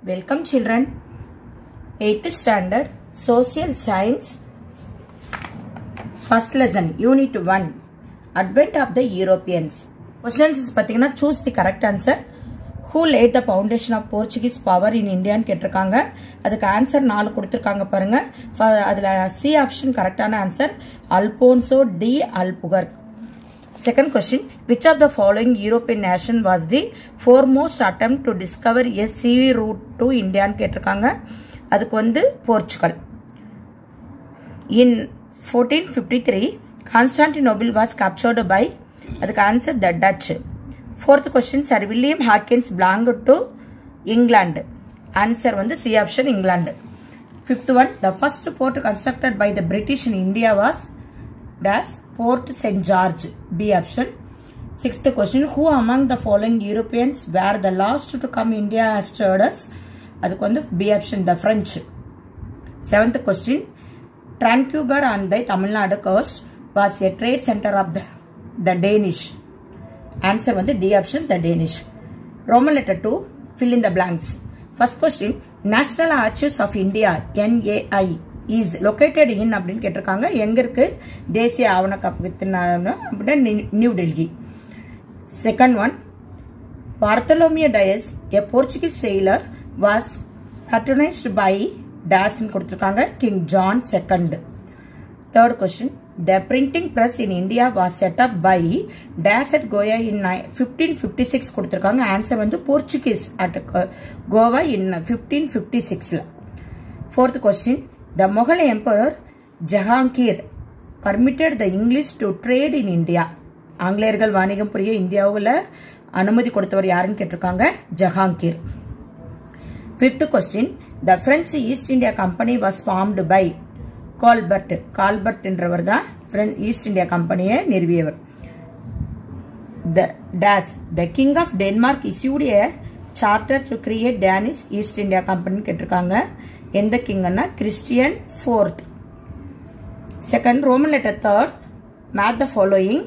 Welcome children. 8th standard Social Science First lesson Unit 1 Advent of the Europeans. Questions is pathina choose the correct answer. Who laid the foundation of Portuguese power in India ன்னு கேட்டிருக்காங்க. அதுக்கு answer 4 கொடுத்திருக்காங்க பாருங்க. அதுல C option கரெக்டான answer Alfonso de Albuquerque. Second question, which of the following European nation was the foremost attempt to discover a sea route to India ன்னு கேட்டிருக்காங்க. அதுக்கு வந்து Portugal. In 1453 Constantinople was captured by அதுக்கு answer the Dutch. Fourth question, Sir William Hawkins belonged to England. Answer வந்து C option England. Fifth one, the first port constructed by the British in India was dash Port St. George. B option. Sixth question, who among the following Europeans were the last to come India as traders? அதுக்கு வந்து B option the French. Seventh question, Vancouver on the Tamil Nadu coast was a trade center of the Danish. Answer வந்து D option the Danish. Roman letter 2, fill in the blanks. First question, National Archives of India NAI is located in அப்படின்னு கேட்டிருக்காங்க. எங்க இருக்கு? தேசிய ஆவண காப்பகத்தின் New Delhi. Second one, Bartholomew Dias, a Portuguese sailor, was patronized by dash ன்னு கொடுத்திருக்காங்க King John II. Third question, the printing press in India was set up by dash at Goa in 1556 கொடுத்திருக்காங்க. ஆன்சர் வந்து Portuguese at Goa in 1556. Fourth question, the Mughal Emperor Jahangir permitted the English to trade in India. ஆங்கிலேயர்கள் வாணிகம் புரிய இந்தியாவுல அனுமதி கொடுத்தவர் யாருன்னு கேட்டிருக்காங்க Jahangir. Fifth question, the French East India Company was formed by Colbert என்றவர் தான் ஈஸ்ட் இந்தியா கம்பெனியை நிறுவியவர். The King of Denmark issued a charter to create Danish East India Company கேட்டிருக்காங்க. எந்த கிங்னா Christian 4th. Second, Roman letter 3rd, match the following.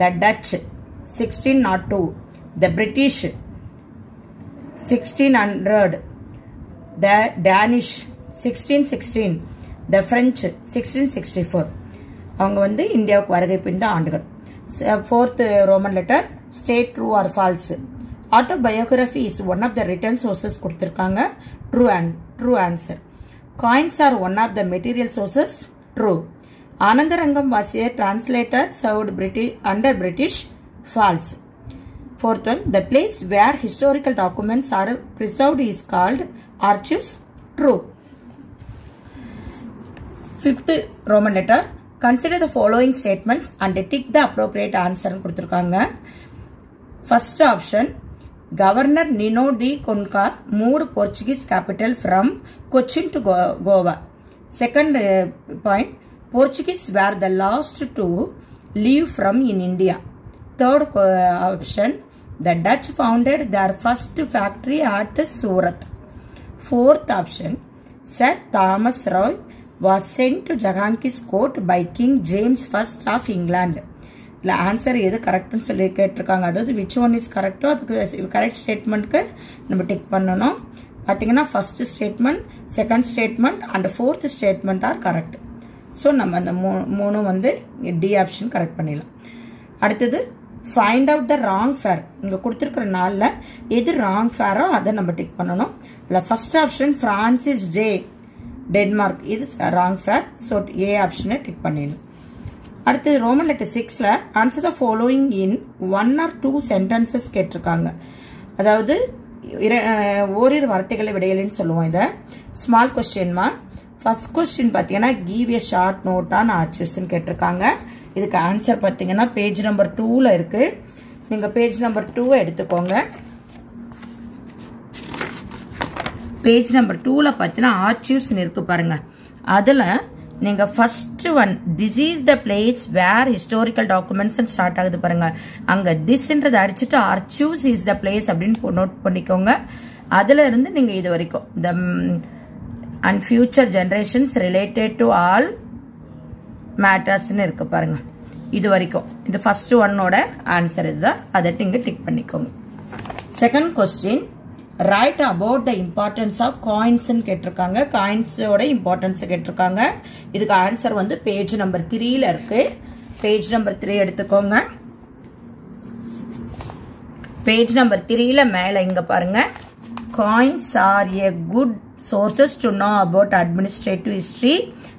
The Dutch 1602, the British 1600, the Danish 1616, the French 1664. அவங்க வந்து இந்தியாவுக்கு வருகை புரிந்த ஆண்டுகள். Fourth Roman letter, state true or false. Autobiography is one of the written sources கொடுத்திருக்காங்க. True answer. Coins are one of the material sources. True. Anandarangam was a translator served under British. False. Fourth one, the place where historical documents are preserved is called archives. True. Fifth Roman letter, consider the following statements and tick the appropriate answer கொடுத்திருக்காங்க. First option, Governor Nino de Conca moved Portuguese capital from Cochin to Goa. Second point, Portuguese were the last to leave from in India. Third option, the Dutch founded their first factory at Surat. Fourth option, Sir Thomas Roy was sent to Jahangir's court by King James I of England. இல்ல answer எது கரெக்ட்னு சொல்லி கேட்டிருக்காங்க. அதாவது which one is correct அதுக்கு correct ஸ்டேட்மெண்ட்க்கு நம்ம tick பண்ணணும். பாத்தீங்கன்னா first statement, second statement and fourth statement are correct. So நம்ம அந்த மூணு வந்து டி ஆப்ஷன் கரெக்ட் பண்ணிடலாம். அடுத்தது find out the wrong pair. இங்க கொடுத்துருக்கிற நாளில் எது ராங் ஃபேரோ அதை நம்ம டிக் பண்ணணும். இல்லை first option Francis J Denmark, இது ராங் ஃபேர். ஸோ ஏ ஆப்ஷனை டிக் பண்ணிடலாம். அடுத்தது ரோமன் லெட்டர் 6ல answer the following in 1 or 2 sentences கேட்டிருக்காங்க. அதாவது ஓரிரு வார்த்தைகளை விடையலைன்னு சொல்லுவோம். இதை ஸ்மால் கொஸ்டின்மா. ஃபர்ஸ்ட் கொஸ்டின் பார்த்தீங்கன்னா give a short note on ஆர்ச்சிவ்ஸ்ன்னு கேட்டிருக்காங்க. இதுக்கு ஆன்சர் பார்த்தீங்கன்னா பேஜ் நம்பர் 2ல இருக்கு. நீங்க பேஜ் நம்பர் 2 எடுத்துக்கோங்க. பேஜ் நம்பர் 2ல பார்த்தீங்கன்னா ஆர்ச்சிவ்ஸ் இருக்கு பாருங்க. அதுல நீங்க first one this is the place where historical documents start ஆகுது பாருங்க. அங்க திஸ்ன்றதை அடிச்சுட்டு ஆர்ச்சிவ்ஸ் இஸ் த பிளேஸ் அப்படின்னு நோட் பண்ணிக்கோங்க. அதுல இருந்து நீங்க இது வரைக்கும் the and future generations related to all மேட்டர்ஸ்ன்னு இருக்கு பாருங்க. இது வரைக்கும் இது ஃபர்ஸ்ட் ஒன்னோட ஆன்சர் இதுதான். அதை நீங்க டிக் பண்ணிக்கோங்க. Second question, write about the importance of coins கேட்டிருக்காங்க. காயின்ஸோட இம்பார்ட்டன்ஸ் கேட்டிருக்காங்க. இதுக்கு ஆன்சர் வந்து பேஜ் நம்பர் 3ல இருக்கு. பேஜ் நம்பர் 3 எடுத்துக்கோங்க. பேஜ் நம்பர் 3ல மேல இங்க பாருங்க, coins are a good sources to know about administrative history.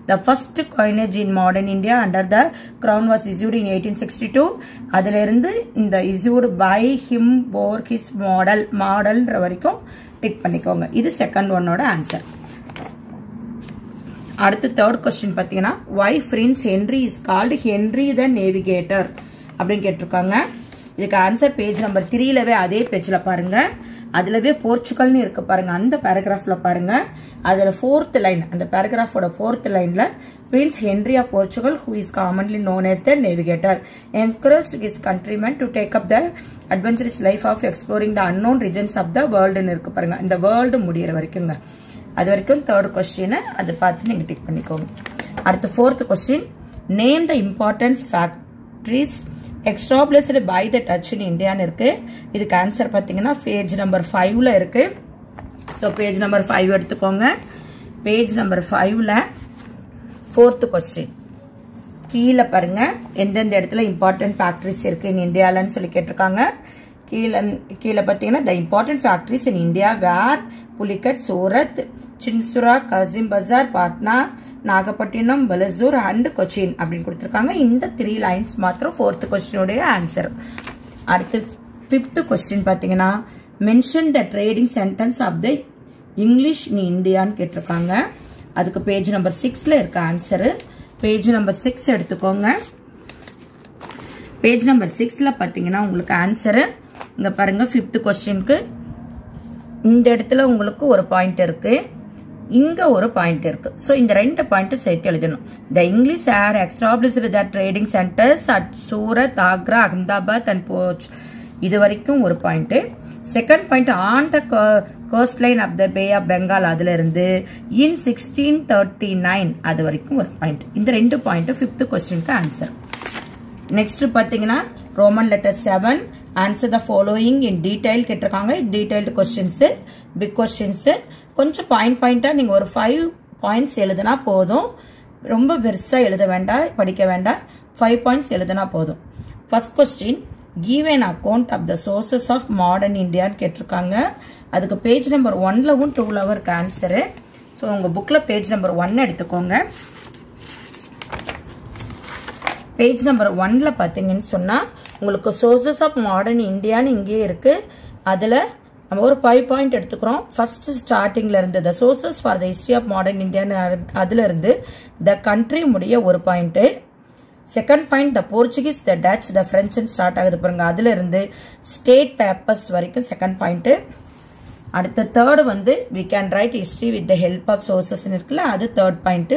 The first coinage in modern India under the crown was issued in 1862. அதுல இருந்து இந்த issued by him for his model வரைக்கும் tick பண்ணிக்கோங்க. இது second ஒன்னோட ஆன்சர். அடுத்து third question பாத்தீங்கன்னா, why Prince Henry is called Henry the Navigator அப்படின்னு கேட்டிருக்காங்க. இதுக்கு ஆன்சர் பேஜ் நம்பர் 3லவே அதே பேஜ்ல பாருங்க, அதுலவே போர்ச்சுகல்னு இருக்கு பாருங்க, அந்த பேராகிராஃப்ல பாருங்க. அதுல 4th லைன், அந்த பேராகிராஃபோட 4th லைன்ல Prince Henry of Portugal, who is commonly known as the Navigator, encouraged his countrymen to take up the adventurous life of exploring the unknown regions of the world ன்னு இருக்கு பாருங்க. இந்த world முடியற வரைக்குங்க. அது வரைக்கும் third question அதை பார்த்து நீங்க டிக் பண்ணிக்கோங்க. அடுத்து 4th question, name the importance factories established by the Dutch in India இருக்கு. இதுக்கு ஆன்சர் பாத்தீங்கன்னா பேஜ் நம்பர் 5ல இருக்கு. சோ பேஜ் நம்பர் 5 எடுத்துக்கோங்க. பேஜ் நம்பர் 5ல 4th கொஸ்டின் கீழே பாருங்க, எந்தெந்த இடத்துல இம்பார்ட்டன்ட் ஃபேக்டரிஸ் இருக்கு இன் இந்தியாலன்னு சொல்லி கேட்டிருக்காங்க. கீழே பாத்தீங்கன்னா the important factories in India were Pulicat, Surat, Chinsura, Kazim Bazar, Patna, Nagapattinam, Balasore and Cochin அப்படின்னு கொடுத்திருக்காங்க. இந்த 3 லைன்ஸ் மாத்திரம் 4th கொஸ்டினுடைய ஆன்சர். அடுத்து 5th கொஸ்டின் பாத்தீங்கன்னா, mention the trading centres of the English in இந்தியான்னு கேட்டிருக்காங்க. அதுக்கு பேஜ் நம்பர் 6ல இருக்க ஆன்சர். பேஜ் நம்பர் 6 எடுத்துக்கோங்க. பேஜ் நம்பர் 6ல பாத்தீங்கன்னா உங்களுக்கு ஆன்சர் இங்க பாருங்க. 5th கொஸ்டினுக்கு இந்த இடத்துல உங்களுக்கு ஒரு பாயிண்ட் இருக்கு, இங்க ஒரு பாயிண்ட் இருக்கு. சோ இந்த ரெண்டு பாயிண்ட் சேர்த்து எழுதணும். The English had established their trading centers at Surat, Agra, Ahmedabad and Poch. இது வரைக்கும் ஒரு point. Second point, on the coastline of the Bay of Bengal, அதுல இருந்து in 1639 அது வரைக்கும் ஒரு பாயிண்ட். இந்த ரெண்டு பாயிண்ட் 5th கொஸ்டினுக்கு ஆன்சர். நெக்ஸ்ட் பாத்தீங்கன்னா Roman letter 7, answer the following in detail கேட்டிருக்காங்க. Detailed questions, big questions. கொஞ்சம் பாயிண்டா நீங்க ஒரு 5 பாயிண்ட்ஸ் எழுதுனா போதும். ரொம்ப பெருசா எழுத வேண்டாம், படிக்க வேண்டாம். 5 பாயிண்ட்ஸ் எழுதுனா போதும். First question, give an account of the sources of modern India கேட்டிருக்காங்க. அதுக்கு பேஜ் நம்பர் 1லவும் 2லவும் இருக்கு ஆன்சர். ஸோ உங்க புக்ல பேஜ் நம்பர் 1 எடுத்துக்கோங்க. பேஜ் நம்பர் 1ல பாத்தீங்கன்னு சொன்னா உங்களுக்கு சோர்சஸ் ஆஃப் மாடர்ன் இந்தியான்னு இங்கே இருக்கு. அதுல நம்ம ஒரு 5 பாயிண்ட் எடுத்துக்கிறோம். ஃபர்ஸ்ட் ஸ்டார்டிங்ல இருந்து the sources for the history of modern இந்தியான்னு அதுல இருந்து த கண்ட்ரி முடிய ஒரு point. Second point, the Portuguese, the Dutch, the French start ஆகுது பாருங்க, அதுல இருந்து ஸ்டேட் பேப்பர்ஸ் வரைக்கும் செகண்ட் பாயிண்ட். அடுத்த தேர்ட் வந்து we can write history with the help of sources இருக்குல்ல, அது தேர்ட் பாயிண்ட்.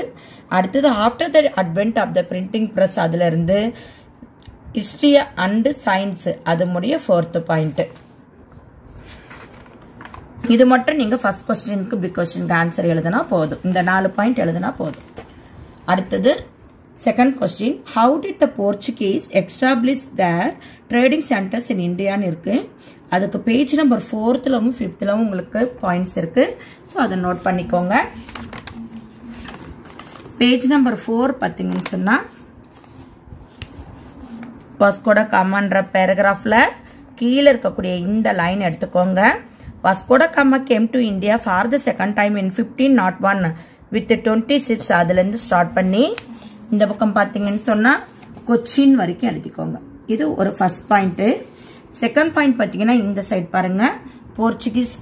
அடுத்தது after the advent of the printing press, அதுல இருந்து ஹிஸ்டரி அண்ட் சயின்ஸ் அது முடிய 4th பாயிண்ட். இது மட்டும் நீங்க ஃபர்ஸ்ட் கொஸ்டினுக்கு பிக் கொஸ்டினுக்கு ஆன்சர் எழுதுனா போதும். இந்த 4 பாயிண்ட் எழுதுனா போதும். அடுத்தது second question, how did the Portuguese establish their trading centres in இந்தியான்னு இருக்கு. அதுக்கு பேஜ் நம்பர் 4லவும் 5லவும் உங்களுக்கு பாயிண்ட்ஸ் இருக்கு. ஸோ அதை நோட் பண்ணிக்கோங்க. பேஜ் நம்பர் 4 பாத்தீங்கன்னு சொன்னா வாஸ்கோட காமான்ற பேராகிராஃப்ல கீழே இருக்கக்கூடிய இந்த லைன் எடுத்துக்கோங்க. Vasco da Gama came to India for the second time in 1501 with 20 ships. அதுல இருந்து ஸ்டார்ட் பண்ணி இந்த பக்கம் பாத்தீங்கன்னு சொன்னா கொச்சின் வரைக்கும் எழுதிக்கோங்க. இது ஒரு ஃபர்ஸ்ட் பாயிண்ட். செகண்ட் பாயிண்ட் பாத்தீங்கன்னா இந்த சைட் பாருங்க, போர்ச்சுகீஸ்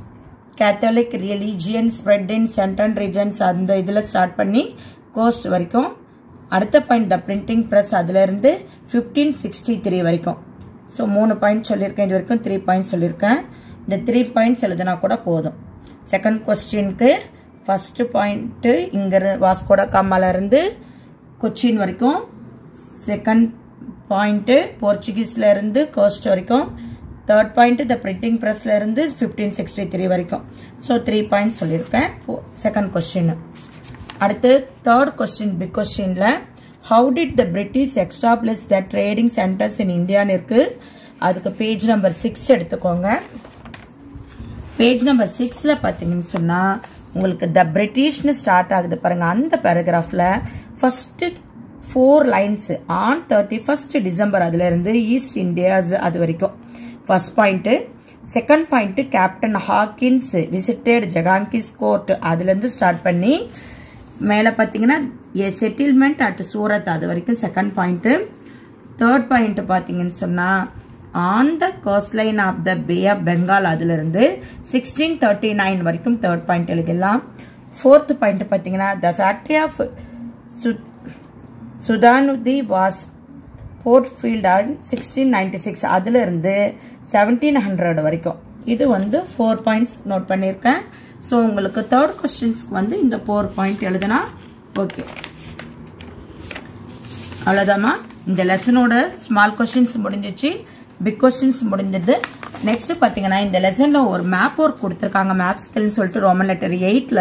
கேத்தலிக் ரிலிஜியன் ஸ்ப்ரெட் இன் சென்ட்ரல் ரீஜன்ஸ் அந்த இதுல ஸ்டார்ட் பண்ணி கோஸ்ட் வரைக்கும். அடுத்த பாயிண்ட் த பிரிண்டிங் பிரஸ், அதுல இருந்து 1563 வரைக்கும். ஸோ 3 பாயிண்ட் சொல்லியிருக்கேன், இது வரைக்கும் 3 பாயிண்ட் சொல்லியிருக்கேன். இந்த 3 பாயிண்ட்ஸ் எழுதுனா கூட போதும். செகண்ட் கொஸ்டினுக்கு ஃபர்ஸ்ட் பாயிண்ட் இங்க வாஸ்கோட காமால இருந்து கொச்சின் வரைக்கும். செகண்ட் பாயிண்ட் போர்ச்சுகீஸ்ல இருந்து கோஸ்ட் வரைக்கும். தேர்ட் பாயிண்ட் த பிரிண்டிங் பிரஸ்ல இருந்து 1563 வரைக்கும். ஸோ 3 பாயிண்ட்ஸ் சொல்லியிருக்கேன் செகண்ட் கொஸ்டின். அடுத்து தேர்ட் கொஸ்டின் பிக் கொஸ்டின்ல how did the British establish the trading centres in இந்தியான்னு இருக்கு. அதுக்கு பேஜ் நம்பர் 6 எடுத்துக்கோங்க. பேஜ் நம்பர் 6ல பாத்தீங்கன்னு சொன்னா உங்களுக்கு த பிரிட்டிஷ்னு ஸ்டார்ட் ஆகுது பாருங்க. அந்த பேராகிராஃப்ல first 4 lines on 31st December அதுல இருந்து ஈஸ்ட் இந்தியாஸ் அது வரைக்கும் first point. Second point captain Hawkins visited Jahangir's court அதுல இருந்து ஸ்டார்ட் பண்ணி மேல பாத்தீங்கன்னா ஏ செட்டில்மெண்ட் அட் சூரத் அது வரைக்கும் செகண்ட் பாயிண்ட். தேர்ட் பாயிண்ட் பாத்தீங்கன்னு சொன்னா on the coast line of the bay of Bengal அதுல இருந்து 1639 வரைக்கும் தேர்ட் பாயிண்ட் எழுதலாம். ஃபோர்த் பாயிண்ட் பாத்தீங்கன்னா the factory of Sutanuti was fortified on 1696 அதுல இருந்து 1700 வரைக்கும். இது வந்து 4 பாயிண்ட்ஸ் நோட் பண்ணிருக்கேன். ஸோ உங்களுக்கு தேர்ட் கொஸ்டின்ஸ்க்கு வந்து இந்த 4 பாயிண்ட் எழுதுனா ஓகே. அவ்வளோதாம்மா. இந்த லெசனோட ஸ்மால் கொஸ்டின்ஸ் முடிஞ்சிச்சு, பிக் கொஸ்டின்ஸ் முடிஞ்சது. நெக்ஸ்ட் பாத்தீங்கன்னா இந்த லெசன்ல ஒரு மேப் ஒர்க் கொடுத்திருக்காங்க. மேப் ஸ்கில்னு சொல்லிட்டு ரோமன் லெட்டர் 8ல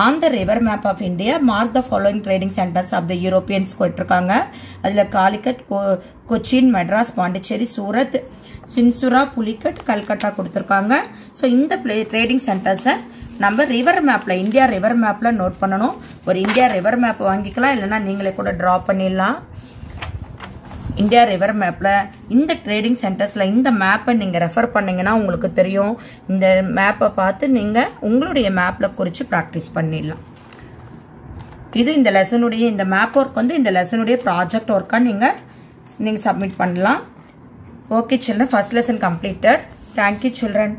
on the river map of India mark the following trading centres of the Europeans கொடுத்திருக்காங்க. அதுல காலிக்கட், கொச்சின், மெட்ராஸ், பாண்டிச்சேரி, சூரத், சின்சுரா, புலிக்கட், கல்கட்டா கொடுத்திருக்காங்க. ஸோ இந்த ட்ரேடிங் சென்டர்ஸை நம்ம ரிவர் மேப்ல, இந்தியா ரிவர் மேப்ல நோட் பண்ணணும். ஒரு இந்தியா ரிவர் மேப் வாங்கிக்கலாம், இல்லைன்னா நீங்களே கூட டிரா பண்ணிடலாம். இந்தியா ரிவர் மேப்ல இந்த ட்ரேடிங் சென்டர்ஸ்ல இந்த மேப்பை நீங்க ரெஃபர் பண்ணீங்கன்னா உங்களுக்கு தெரியும். இந்த மேப்பை பார்த்து நீங்க உங்களுடைய மேப்ல குறிச்சு பிராக்டிஸ் பண்ணிடலாம். இது இந்த லெசனுடைய இந்த மேப் ஒர்க் வந்து இந்த லெசனுடைய ப்ராஜெக்ட் ஒர்க்கா நீங்க சப்மிட் பண்ணலாம். Okay children, first lesson completed. Thank you children.